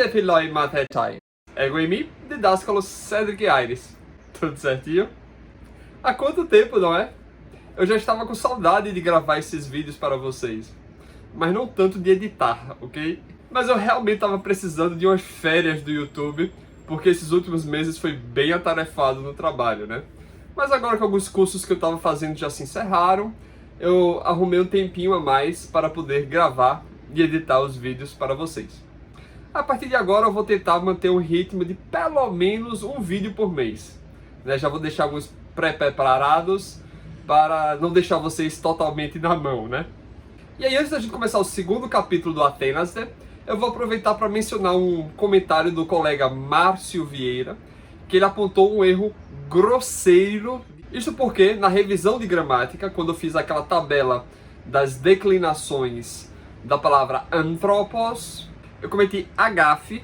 Filoi Matetai. Ego em mim, Didáscalo Cedric Aires. Tudo certinho? Há quanto tempo, não é? Eu já estava com saudade de gravar esses vídeos para vocês. Mas não tanto de editar, ok? Mas eu realmente estava precisando de umas férias do YouTube, porque esses últimos meses foi bem atarefado no trabalho, né? Mas agora que alguns cursos que eu estava fazendo já se encerraram, eu arrumei um tempinho a mais para poder gravar e editar os vídeos para vocês. A partir de agora eu vou tentar manter um ritmo de pelo menos um vídeo por mês, né? Já vou deixar alguns pré-preparados para não deixar vocês totalmente na mão, né? E aí, antes da gente começar o segundo capítulo do Atenas, né, eu vou aproveitar para mencionar um comentário do colega Márcio Vieira, que ele apontou um erro grosseiro. Isso porque, na revisão de gramática, quando eu fiz aquela tabela das declinações da palavra anthropos, eu cometi a gafe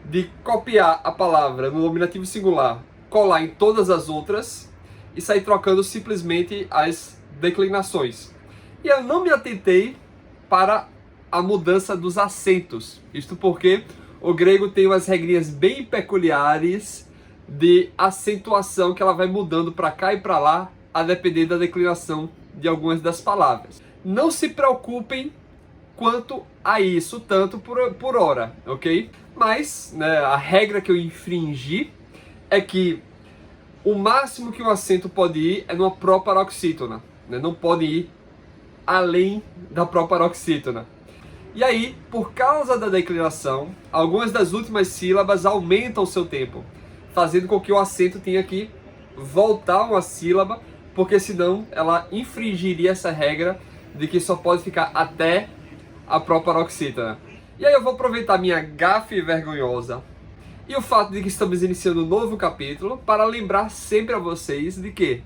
de copiar a palavra no nominativo singular, colar em todas as outras e sair trocando simplesmente as declinações. E eu não me atentei para a mudança dos acentos. Isto porque o grego tem umas regrinhas bem peculiares de acentuação que ela vai mudando para cá e para lá a depender da declinação de algumas das palavras. Não se preocupem quanto a isso, tanto por hora, ok? Mas, né, a regra que eu infringi é que o máximo que um acento pode ir é numa proparoxítona, né? Não pode ir além da proparoxítona. E aí, por causa da declinação, algumas das últimas sílabas aumentam o seu tempo, fazendo com que o acento tenha que voltar uma sílaba, porque senão ela infringiria essa regra de que só pode ficar até a proparoxítona. E aí eu vou aproveitar minha gafe vergonhosa e o fato de que estamos iniciando um novo capítulo para lembrar sempre a vocês de que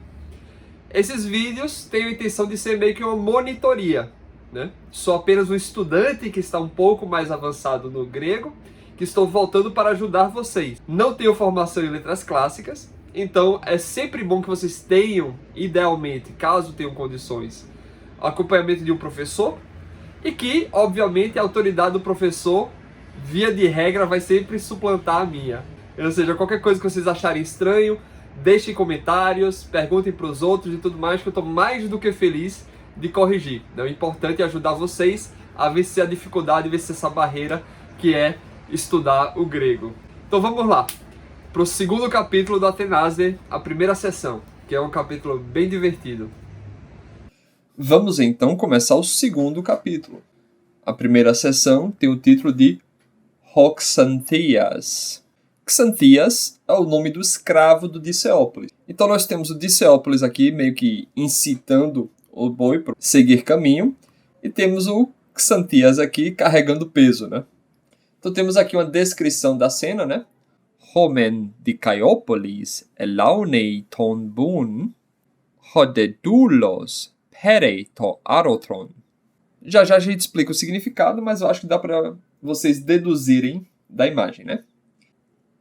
esses vídeos têm a intenção de ser meio que uma monitoria, né? Sou apenas um estudante que está um pouco mais avançado no grego, que estou voltando para ajudar vocês. Não tenho formação em letras clássicas, então é sempre bom que vocês tenham, idealmente, caso tenham condições, acompanhamento de um professor, e que, obviamente, a autoridade do professor, via de regra, vai sempre suplantar a minha. Ou seja, qualquer coisa que vocês acharem estranho, deixem comentários, perguntem para os outros e tudo mais, que eu estou mais do que feliz de corrigir. O importante é ajudar vocês a vencer a dificuldade, vencer essa barreira que é estudar o grego. Então vamos lá, para o segundo capítulo do Atenaze, a primeira sessão, que é um capítulo bem divertido. Vamos então começar o segundo capítulo. A primeira sessão tem o título de Xanthias. Xanthias é o nome do escravo do Diceópolis. Então nós temos o Diceópolis aqui meio que incitando o boi para seguir caminho, e temos o Xanthias aqui carregando peso, né? Então temos aqui uma descrição da cena, né? Homen Dicaiópolis elaunei ton bun hodedoulos perei to arotron. Já a gente explica o significado, mas eu acho que dá para vocês deduzirem da imagem, né?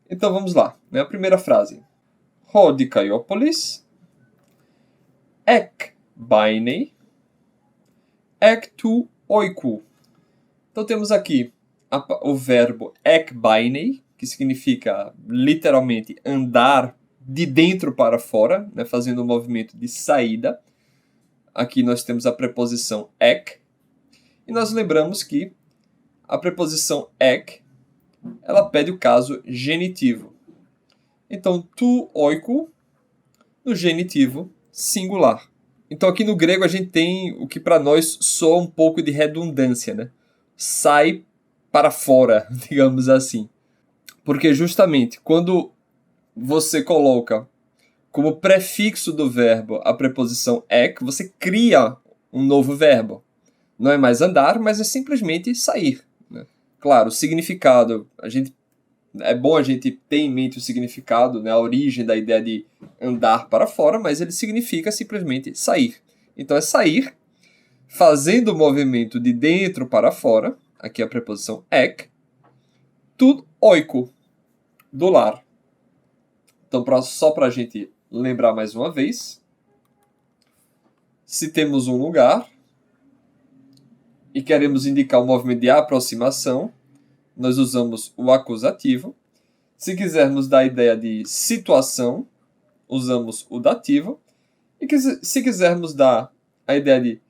Então vamos lá, né? A primeira frase. Ho Dicaiópolis ek bainei ek tu oiku. Então temos aqui o verbo ek bainei, que significa literalmente andar de dentro para fora, né? Fazendo um movimento de saída. Aqui nós temos a preposição ek. E nós lembramos que a preposição ek, ela pede o caso genitivo. Então, tu oiku, no genitivo singular. Então, aqui no grego a gente tem o que para nós soa um pouco de redundância, né? Sai para fora, digamos assim. Porque justamente quando você coloca como prefixo do verbo a preposição ek, você cria um novo verbo. Não é mais andar, mas é simplesmente sair, né? Claro, o significado, é bom a gente ter em mente o significado, né? A origem da ideia de andar para fora, mas ele significa simplesmente sair. Então é sair, fazendo o movimento de dentro para fora, aqui a preposição ek, tu oiko, do lar. Então só para a gente lembrar mais uma vez, se temos um lugar e queremos indicar um movimento de aproximação, nós usamos o acusativo. Se quisermos dar a ideia de situação, usamos o dativo. E se quisermos dar a ideia de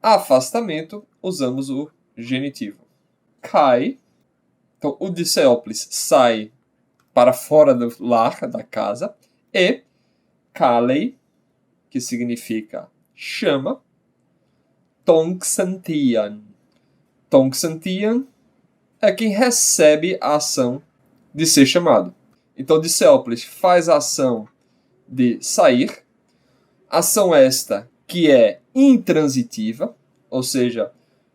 afastamento, usamos o genitivo. Kai. Então, o Odysseópolis sai para fora do lar, da casa. E Kalei, que significa chama. Tongxantian. Tongxantian é quem recebe a ação de ser chamado. Então, Odysseópolis faz a ação de sair. Ação esta que é intransitiva, ou seja,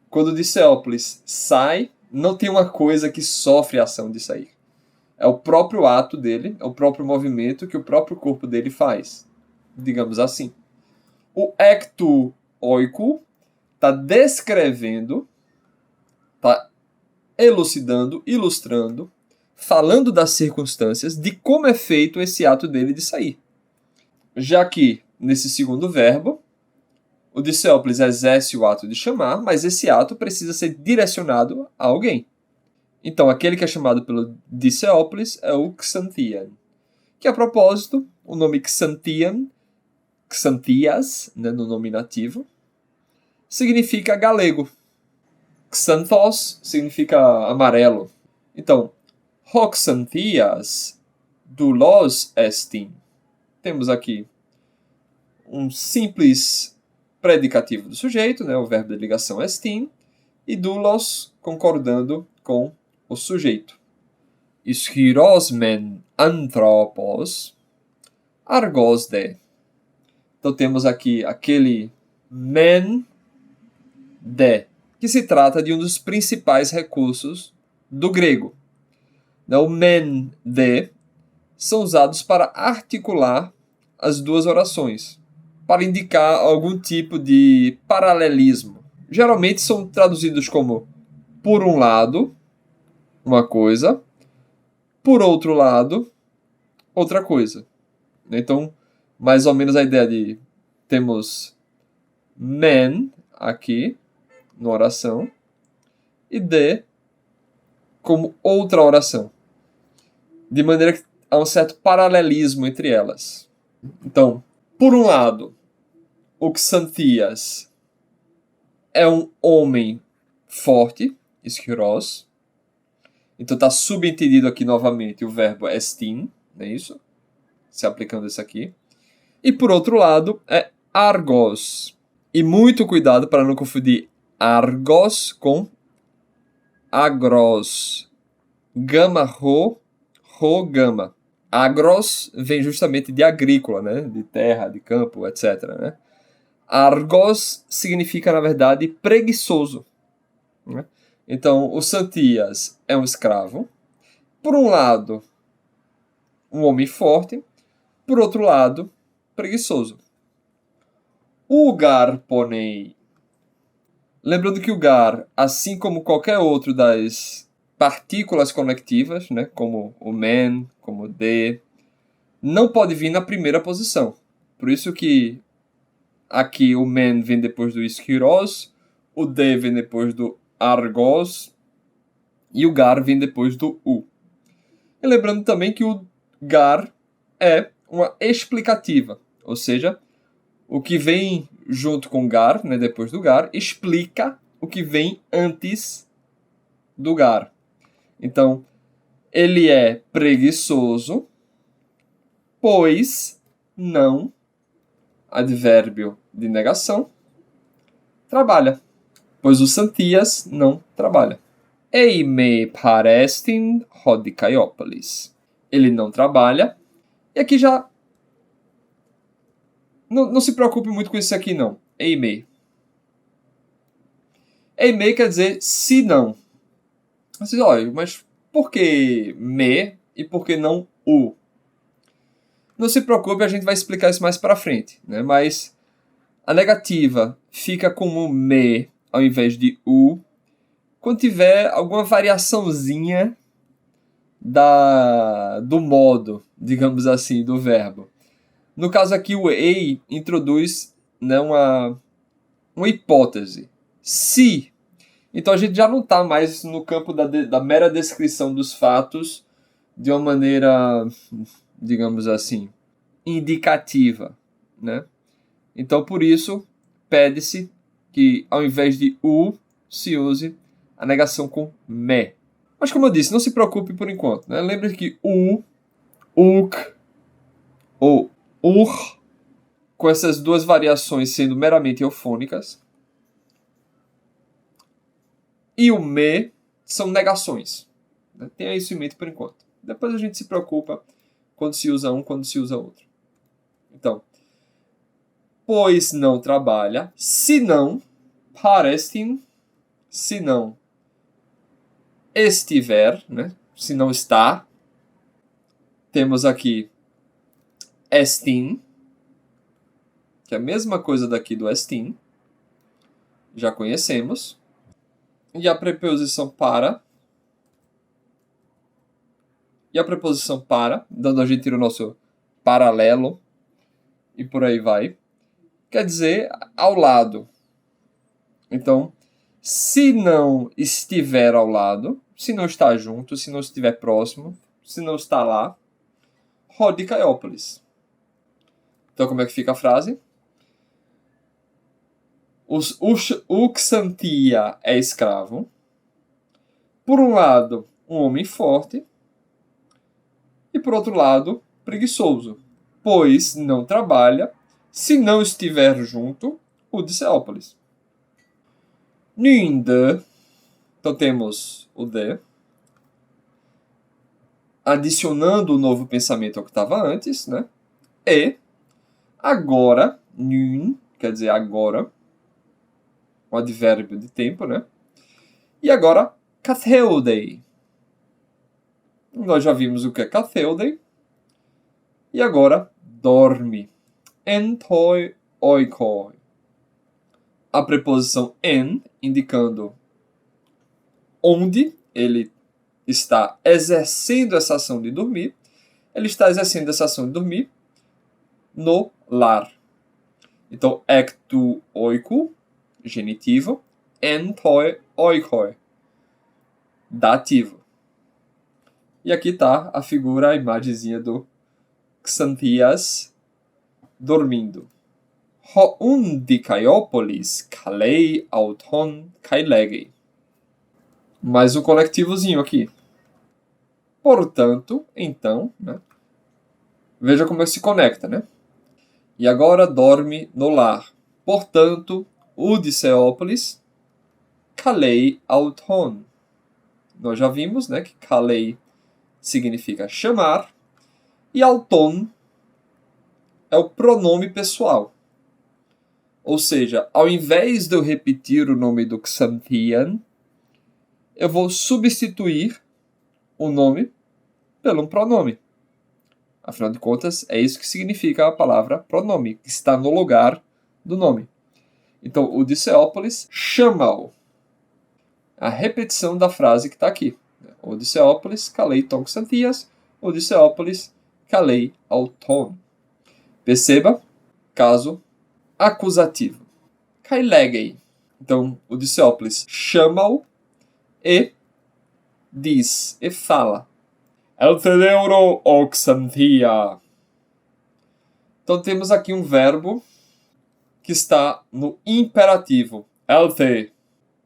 quando Odysseópolis sai, não tem uma coisa que sofre a ação de sair. É o próprio ato dele, é o próprio movimento que o próprio corpo dele faz. Digamos assim. O ecto oiko está descrevendo, está elucidando, ilustrando, falando das circunstâncias de como é feito esse ato dele de sair. Já que, nesse segundo verbo, o Odysseópolis exerce o ato de chamar, mas esse ato precisa ser direcionado a alguém. Então, aquele que é chamado pelo Odysseópolis é o Xanthian. Que, a propósito, o nome Xanthian, Xanthias, né, no nominativo, significa galego. Xanthos significa amarelo. Então, Hoxanthias doulos estin. Temos aqui um simples predicativo do sujeito, né, o verbo de ligação estin, e doulos concordando com o sujeito. Ischiros men anthropos argos de. Então temos aqui aquele men de, que se trata de um dos principais recursos do grego. O men de são usados para articular as duas orações, para indicar algum tipo de paralelismo. Geralmente são traduzidos como por um lado, uma coisa, por outro lado, outra coisa. Então, mais ou menos a ideia de temos men aqui na oração e de como outra oração. De maneira que há um certo paralelismo entre elas. Então, por um lado, o Xanthias é um homem forte, ischiros. Então está subentendido aqui novamente o verbo estin, não é isso? Se aplicando isso aqui. E por outro lado, é argos. E muito cuidado para não confundir argos com agros. Gama ro gama. Agros vem justamente de agrícola, né? De terra, de campo, etc. Né? Argos significa, na verdade, preguiçoso. Né? Então, o Xanthias é um escravo. Por um lado, um homem forte. Por outro lado, preguiçoso. O Garponei. Lembrando que o gar, assim como qualquer outro das partículas conectivas, né, como o men, como o de, não pode vir na primeira posição. Por isso que aqui o men vem depois do ischiros, o de vem depois do argos e o gar vem depois do u. E lembrando também que o gar é uma explicativa, ou seja, o que vem junto com gar, né, depois do gar, explica o que vem antes do gar. Então, ele é preguiçoso, pois não, advérbio de negação, trabalha. Pois o Xanthias não trabalha. Eime parestin hodikaiópolis. Ele não trabalha. E aqui já... Não se preocupe muito com isso aqui, não. Eime. Eime quer dizer se não. Vocês, olha, mas por que me e por que não o? Não se preocupe, a gente vai explicar isso mais para frente, né? Mas a negativa fica como me ao invés de u quando tiver alguma variaçãozinha do modo, digamos assim, do verbo. No caso aqui, o ei introduz, né, uma hipótese. Se. Então a gente já não está mais no campo da mera descrição dos fatos de uma maneira, digamos assim, indicativa, né? Então por isso pede-se que ao invés de u se use a negação com me. Mas como eu disse, não se preocupe por enquanto, né? Lembre que u, uk ou ur, com essas duas variações sendo meramente eufônicas, e o me são negações. Né? Tenha isso em mente por enquanto. Depois a gente se preocupa quando se usa um, quando se usa outro. Então, pois não trabalha, se não, parestin, se não estiver, né? Se não está. Temos aqui estin, que é a mesma coisa daqui do estin. Já conhecemos. E a preposição para. E a preposição para, dando a gente tira o nosso paralelo. E por aí vai. Quer dizer, ao lado. Então, se não estiver ao lado, se não está junto, se não estiver próximo, se não está lá, rode Caiópolis. Então, como é que fica a frase? O Xantia é escravo. Por um lado, um homem forte. E por outro lado, preguiçoso. Pois não trabalha, se não estiver junto, o de Céopolis. Ninde. Então temos o de. Adicionando o novo pensamento ao que estava antes, né? E agora, nun, quer dizer agora, um advérbio de tempo, né? E agora, katheudei. Nós já vimos o que é katheudei. E agora, dorme. Entoi oikoi. A preposição en, indicando onde ele está exercendo essa ação de dormir. Ele está exercendo essa ação de dormir no lar. Então, ectu oiku, genitivo, entoi oikoi, dativo. E aqui está a figura, a imagenzinha do Xanthias dormindo. Houn di Caiópolis, kalei auton kailegei. Mais um conectivozinho aqui. Portanto, então, né? Veja como é que se conecta, né? E agora dorme no lar. Portanto, o de Céopolis, kalei auton. Nós já vimos, né, que kalei significa chamar e auton é o pronome pessoal. Ou seja, ao invés de eu repetir o nome do Xanthian, eu vou substituir o nome pelo um pronome. Afinal de contas, é isso que significa a palavra pronome, que está no lugar do nome. Então, o de Céopolis chama-o. A repetição da frase que está aqui. O de Céopolis, kalei ton Xanthias. O de Céopolis, kalei auton. Perceba, caso acusativo. Kailegei. Então, o de Céopolis chama-o e diz, e fala. El teleuro o Xanthia. Então, temos aqui um verbo que está no imperativo. Elte,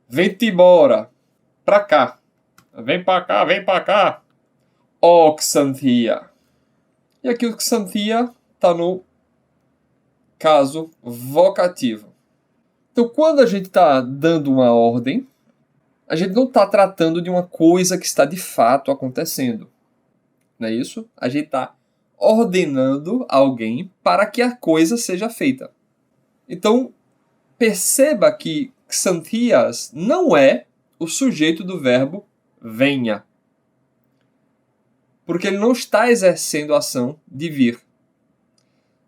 vem-te embora, pra cá. Vem pra cá, vem pra cá. O Xanthia. E aqui o Xanthia está no caso vocativo. Então, quando a gente está dando uma ordem, a gente não está tratando de uma coisa que está de fato acontecendo. Não é isso? A gente está ordenando alguém para que a coisa seja feita. Então, perceba que Xanthias não é o sujeito do verbo venha. Porque ele não está exercendo a ação de vir.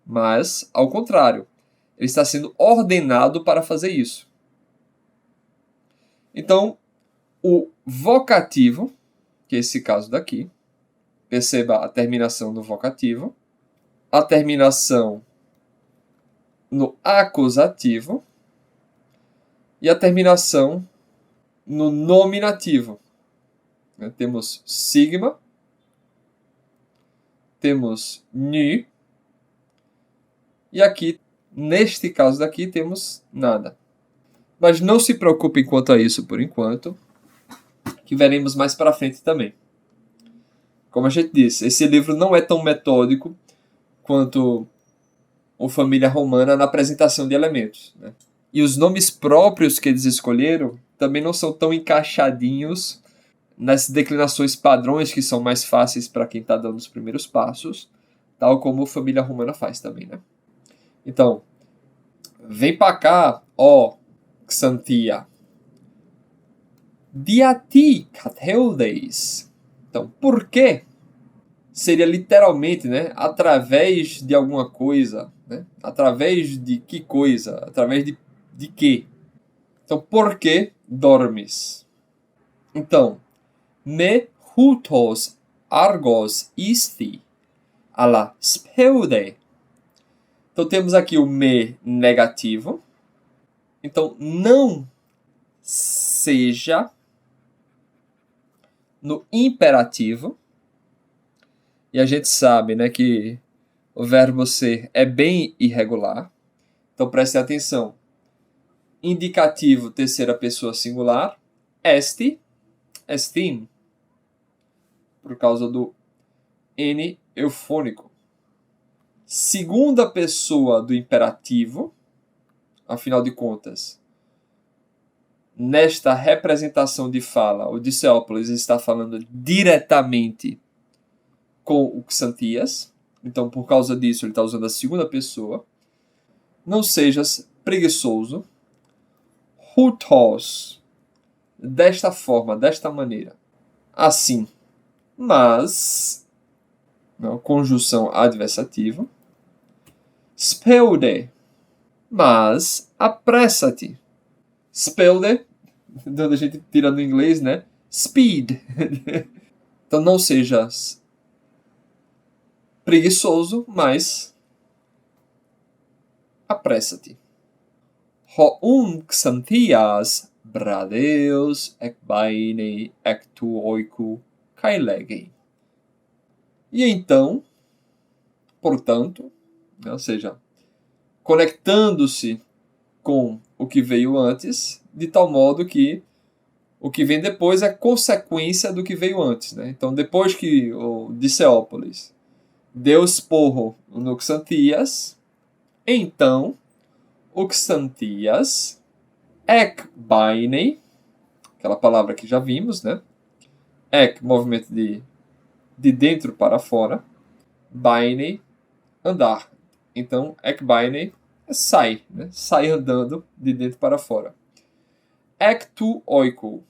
Mas, ao contrário, ele está sendo ordenado para fazer isso. Então, o vocativo, que é esse caso daqui, perceba a terminação do vocativo, a terminação no acusativo e a terminação no nominativo, né? Temos sigma, temos nu, e aqui, neste caso daqui, temos nada. Mas não se preocupem quanto a isso por enquanto, que veremos mais para frente também. Como a gente disse, esse livro não é tão metódico quanto o Família Romana na apresentação de elementos, né? E os nomes próprios que eles escolheram também não são tão encaixadinhos nas declinações padrões que são mais fáceis para quem está dando os primeiros passos, tal como a Família Romana faz também, né? Então, vem para cá, ó Xantia. Diati Catheudes. Então, por quê? Seria literalmente, né, através de alguma coisa, né? Através de que coisa? Através de quê? Então, por que dormes? Então, me hutos argos isti alla speude. Então, temos aqui o me negativo. Então, não seja no imperativo. E a gente sabe, né, que o verbo ser é bem irregular. Então preste atenção. Indicativo, terceira pessoa singular. Esti, estim. Por causa do N eufônico. Segunda pessoa do imperativo. Afinal de contas, nesta representação de fala, o Diceópolis está falando diretamente com o Xantias. Então, por causa disso, ele está usando a segunda pessoa. Não sejas preguiçoso. Hutos. Desta forma, desta maneira. Assim. Mas. Não, conjunção adversativa. Speude. Mas apressa-te. Speude. Então a gente tira do inglês, né? Speed. Então não sejas preguiçoso, mas apressa-te. Houn Xantias bradeus ekbaine ektu oiku kailegi. E então, portanto, ou seja, conectando-se com o que veio antes, de tal modo que o que vem depois é consequência do que veio antes, né? Então, depois que o Diceópolis deu esporro no Xantias, então o Xantias ekbaine, aquela palavra que já vimos, né? Ek, movimento de dentro para fora, baine, andar. Então, ekbaine é sai, né? Sai andando de dentro para fora. Ektu oiko,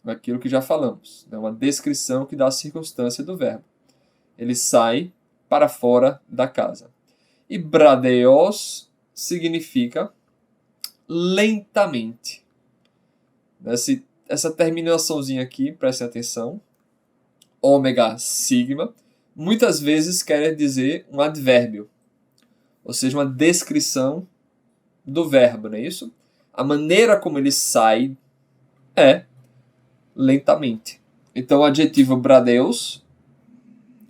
aquilo que já falamos, é uma descrição que dá a circunstância do verbo. Ele sai para fora da casa. E bradeos significa lentamente. Essa terminaçãozinha aqui, prestem atenção, ômega sigma, muitas vezes quer dizer um advérbio, ou seja, uma descrição do verbo, não é isso? A maneira como ele sai é lentamente. Então, o adjetivo bradeus,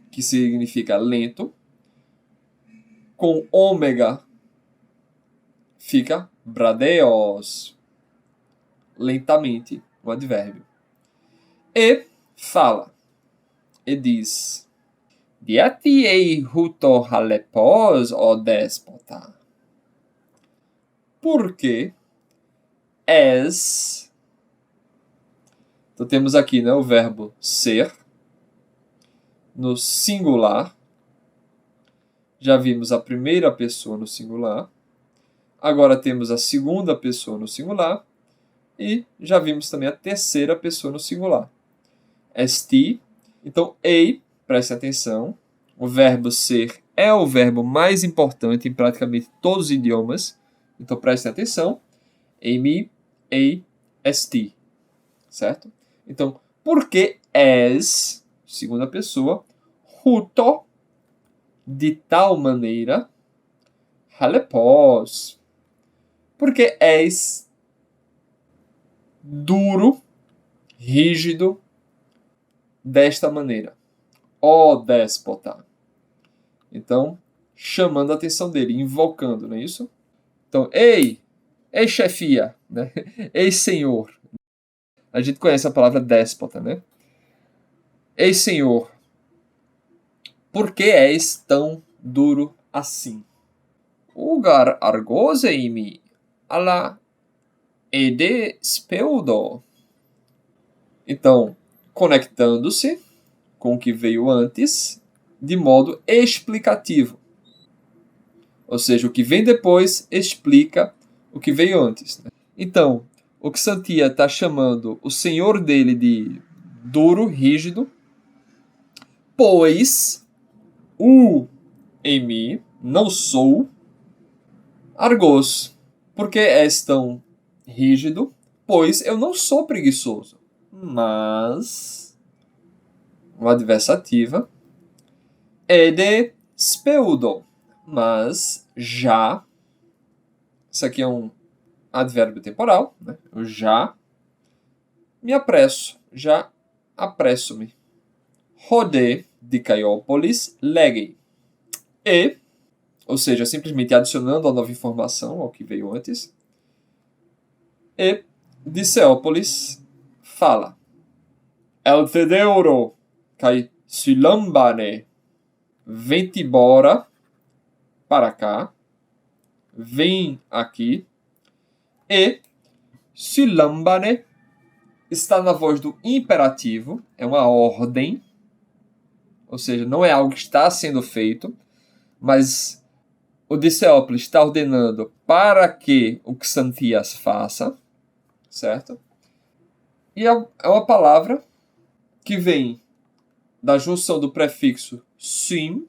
que significa lento, com ômega fica bradeos, lentamente, o advérbio. E fala, e diz, diatiei huto halepos, ó déspota. Porque és. Então temos aqui, né, o verbo ser no singular. Já vimos a primeira pessoa no singular. Agora temos a segunda pessoa no singular. E já vimos também a terceira pessoa no singular. Esti. Então, ei, preste atenção. O verbo ser é o verbo mais importante em praticamente todos os idiomas. Então, preste atenção. Eimi, ei, esti. Certo? Então, por que és, segunda pessoa, huto, de tal maneira, halepos. Porque és duro, rígido, desta maneira. Ó déspota. Então, chamando a atenção dele, invocando, não é isso? Então, ei chefia, né? Ei senhor. A gente conhece a palavra déspota, né? Ei senhor, por que és tão duro assim? Ugar argoseimi ala ede speudo. Então, conectando-se com o que veio antes, de modo explicativo. Ou seja, o que vem depois explica o que veio antes. Né? Então, o Ksantia está chamando o senhor dele de duro, rígido, pois o em mim não sou argos. Porque és tão rígido? Pois eu não sou preguiçoso. Mas, uma adversativa, ede speudo. Mas já, isso aqui é um advérbio temporal, né? Eu já me apresso, já apresso-me. Rodei de Caiópolis, legei. E, ou seja, simplesmente adicionando a nova informação ao que veio antes. E de Ceópolis fala. El Tedeuro cai silambane. Vem-te embora para cá. Vem aqui. E silambane está na voz do imperativo. É uma ordem. Ou seja, não é algo que está sendo feito. Mas o Diceópolis está ordenando para que o Xanthias faça. Certo? E é uma palavra que vem da junção do prefixo sim,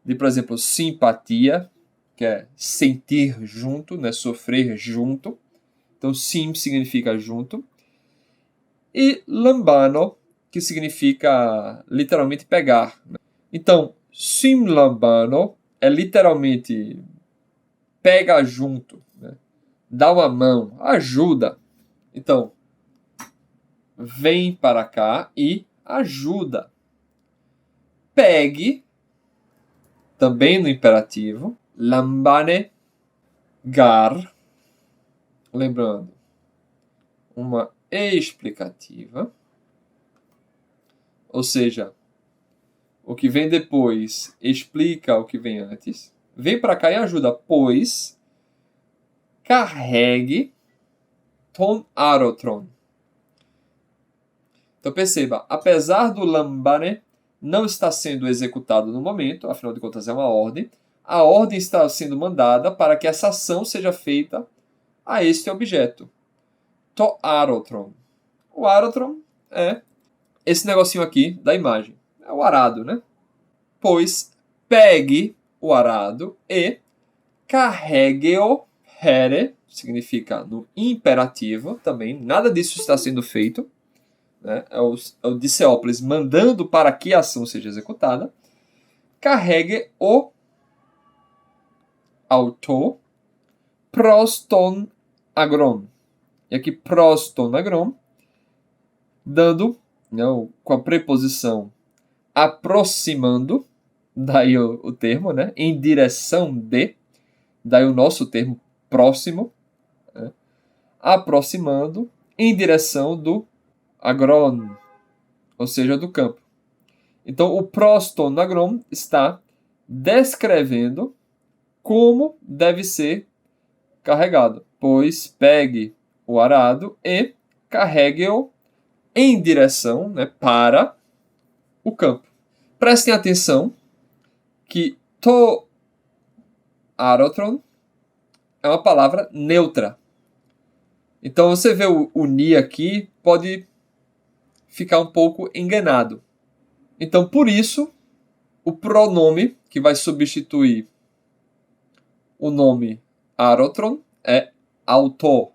de, por exemplo, simpatia, que é sentir junto, né? Sofrer junto. Então, sim significa junto. E lambano, que significa literalmente pegar. Então, sim lambano é literalmente pega junto, né? Dá uma mão, ajuda. Então, vem para cá e ajuda. Pegue, também no imperativo, lambane gar, lembrando, uma explicativa, ou seja, o que vem depois explica o que vem antes. Vem para cá e ajuda, pois carregue ton arotron. Então perceba, apesar do lambane não estar sendo executado no momento, afinal de contas é uma ordem, a ordem está sendo mandada para que essa ação seja feita a este objeto. To arotron. O arotron é esse negocinho aqui da imagem. É o arado, né? Pois pegue o arado e carregue-o, here, significa no imperativo também, nada disso está sendo feito. Né? É o Diceópolis mandando para que a ação seja executada. Carregue o auto proston agron. E aqui proston agron, dando, não, com a preposição aproximando, daí o termo, né? Em direção de, daí o nosso termo próximo, né? Aproximando em direção do agron, ou seja, do campo. Então, o proston agron está descrevendo como deve ser carregado. Pois pegue o arado e carregue-o em direção, né, para o campo. Prestem atenção que to arotron é uma palavra neutra. Então, você vê o ni aqui, pode ficar um pouco enganado. Então, por isso, o pronome que vai substituir o nome arotron é auto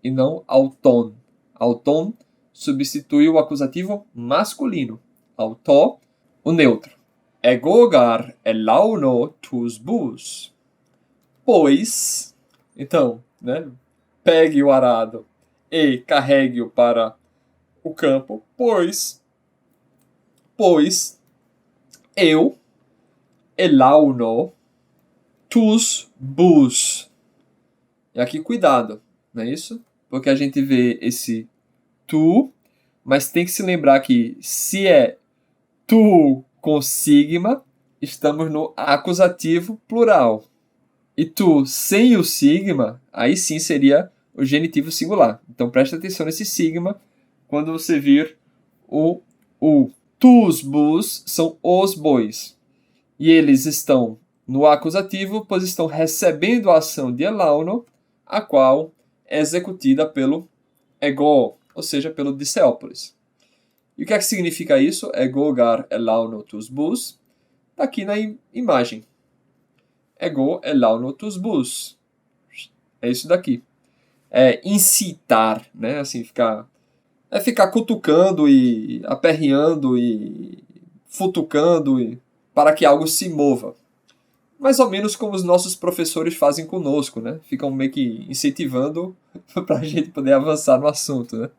e não auton. Auton substitui o acusativo masculino. Auto, o neutro. Egogar elauno tus bus. Pois, então, né, pegue o arado e carregue-o para o campo, pois eu elauno tus bus. E aqui cuidado, não é isso? Porque a gente vê esse tu, mas tem que se lembrar que se é tu com sigma, estamos no acusativo plural. E tu sem o sigma, aí sim seria o genitivo singular. Então presta atenção nesse sigma quando você vir o u. Tus bus são os bois. E eles estão no acusativo, pois estão recebendo a ação de elauno, a qual é executida pelo ego, ou seja, pelo Diceópolis. E o que é que significa isso? Ego gar elauno tus bus. Está aqui na imagem. Ego elauno tus bus. É isso daqui. É incitar, né? Assim, ficar cutucando e aperreando e futucando para que algo se mova. Mais ou menos como os nossos professores fazem conosco, né? Ficam meio que incentivando para a gente poder avançar no assunto, né?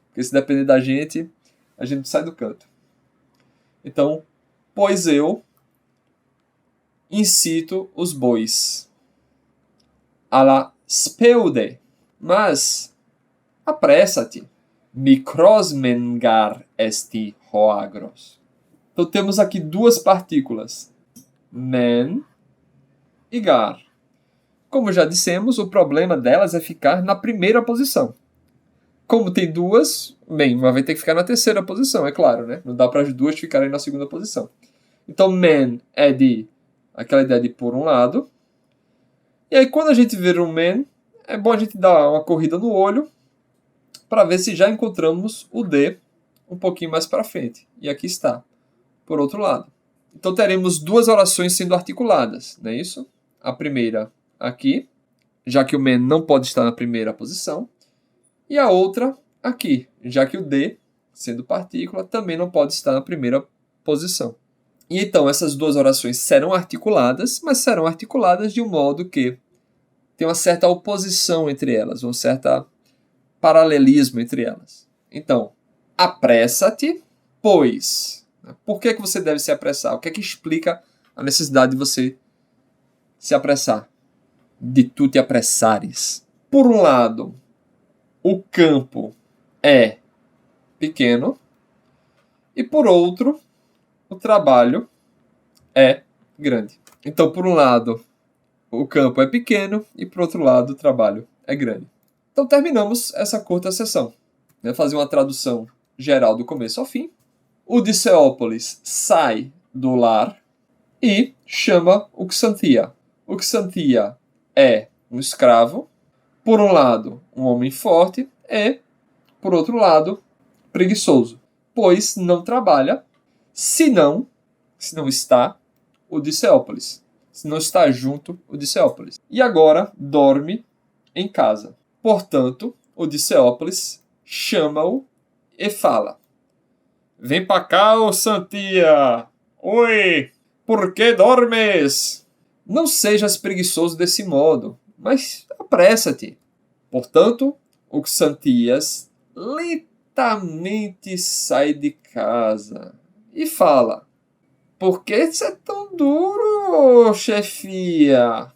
Porque se depender da gente, a gente sai do canto. Então, pois eu incito os bois. Alla speude. Mas, apressa-te. Mikrosmengar esti hoagros. Então temos aqui duas partículas. Men e gar. Como já dissemos, o problema delas é ficar na primeira posição. Como tem duas, bem, uma vai ter que ficar na terceira posição, é claro, né? Não dá para as duas ficarem na segunda posição. Então, man é de aquela ideia de por um lado. E aí, quando a gente vê um man, é bom a gente dar uma corrida no olho para ver se já encontramos o D um pouquinho mais para frente. E aqui está, por outro lado. Então, teremos duas orações sendo articuladas, não é isso? A primeira aqui, já que o man não pode estar na primeira posição. E a outra aqui, já que o D, sendo partícula, também não pode estar na primeira posição. E então essas duas orações serão articuladas, mas serão articuladas de um modo que tem uma certa oposição entre elas, um certo paralelismo entre elas. Então, apressa-te, pois. Por que você deve se apressar? O que é que explica a necessidade de você se apressar? De tu te apressares. Por um lado, o campo é pequeno e, por outro, o trabalho é grande. Então, por um lado, o campo é pequeno e, por outro lado, o trabalho é grande. Então, terminamos essa curta sessão. Vou fazer uma tradução geral do começo ao fim. O Diceópolis sai do lar e chama o Xantia. O Xantia é um escravo, por um lado, um homem forte e, por outro lado, preguiçoso, pois não trabalha, se não está o Diceópolis, se não está junto o Diceópolis. E agora dorme em casa. Portanto, o Diceópolis chama-o e fala: vem pra cá, ô Santia! Oi! Por que dormes? Não sejas preguiçoso desse modo, mas apressa-te. Portanto, o Xantias lentamente sai de casa e fala: por que você é tão duro, chefia?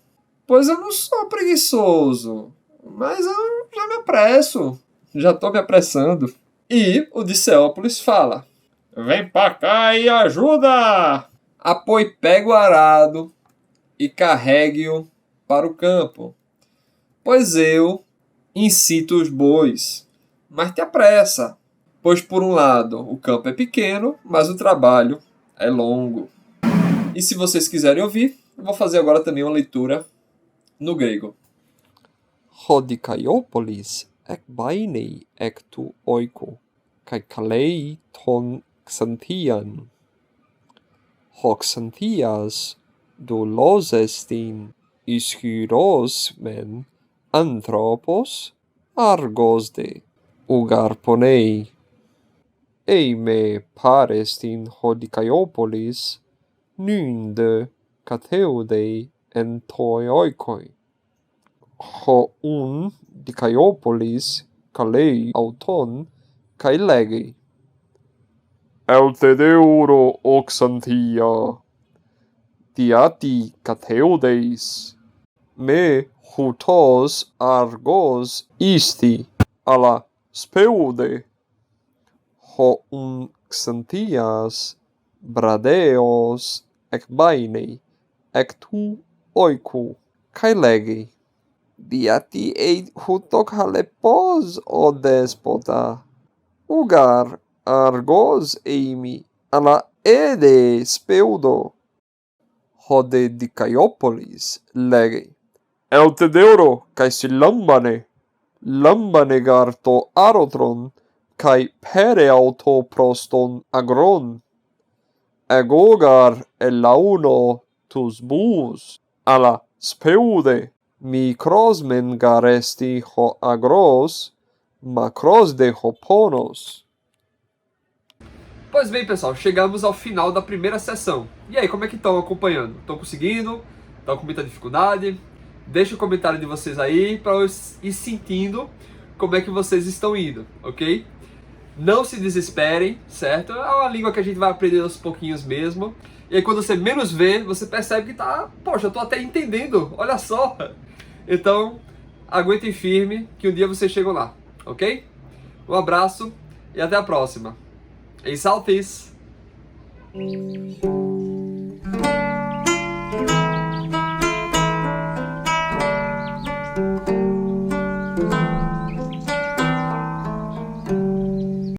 Pois eu não sou preguiçoso, mas eu já me apresso. Já estou me apressando. E o Diceópolis fala: vem pra cá e ajuda! Apoie, pegue o arado e carregue-o para o campo, pois eu incito os bois, mas te apressa, pois por um lado o campo é pequeno, mas o trabalho é longo. E se vocês quiserem ouvir, eu vou fazer agora também uma leitura no grego. Hodikaiopolis ekbainei ektu oiko, kai kalei ton Xantian. Hoc Xantias doulos estin ischiros men anthropos argos de ugarponei. Ei me parestin Hodikaiopolis nunde katheudei en toi oikoi. Ho un Dikaiopolis kalei auton kai legei. Eltedeuro oxantia, diati cateudes, me hutos argos isti, ala speude, ho xantias bradeos ecbainei, ectu oiku, kai legei. Diati eid hutok halepos, o despota, ugar argos eimi, ala ede speudo, hode Dicaiopolis legei. Eltedeuro, kai si lambane garto arotron, kai pereauto proston agron, egogar elauno tus bus, ala speude, mi crosmen garesti ho agros, macros de hoponos. Pois bem, pessoal, chegamos ao final da primeira sessão. E aí, como é que estão acompanhando? Estão conseguindo? Estão com muita dificuldade? Deixa o comentário de vocês aí para eu ir sentindo como é que vocês estão indo, ok? Não se desesperem, certo? É uma língua que a gente vai aprendendo aos pouquinhos mesmo. E aí quando você menos vê, você percebe que tá... Poxa, eu tô até entendendo, olha só! Então, aguentem firme que um dia vocês chegam lá, ok? Um abraço e até a próxima. Em Southeast!